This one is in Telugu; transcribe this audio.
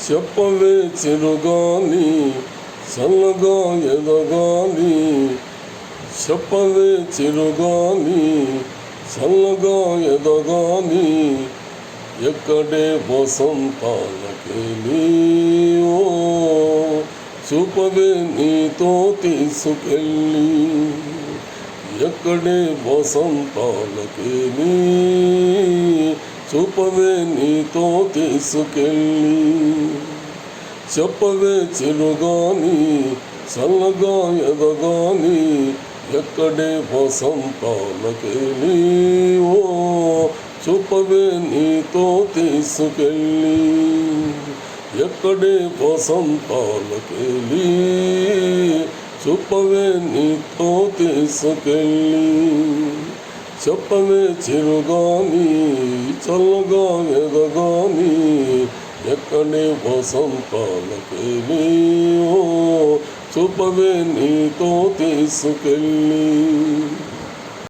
చెప్పవే చిరుగాలి చల్లగా ఎదగాలి, చెప్పవే చిరుగాలి చల్లగా ఎదగాలి, ఎక్కడే వసంతాలకే నీవో చూపవే నీతో తీసుకెళ్ళి, ఎక్కడే వసంతాలకే నీ చూపవే నీతో తీసుకెళ్ళి, చెప్పవే చిరుగాలి చల్లగా ఎదగాలి, ఎక్కడే వసంతాలకే నీవో చూపవే నీతో తీసుకెళ్ళి, ఎక్కడే వసంతాలకే చూపవే నీతో తీసుకెళ్ళి, చెప్పవే చిరుగాలి చల్లగా ఎదగాలి, ఎక్కడే వసంతాలకే నీవో చూపవే నీతో తీసుకెళ్ళి.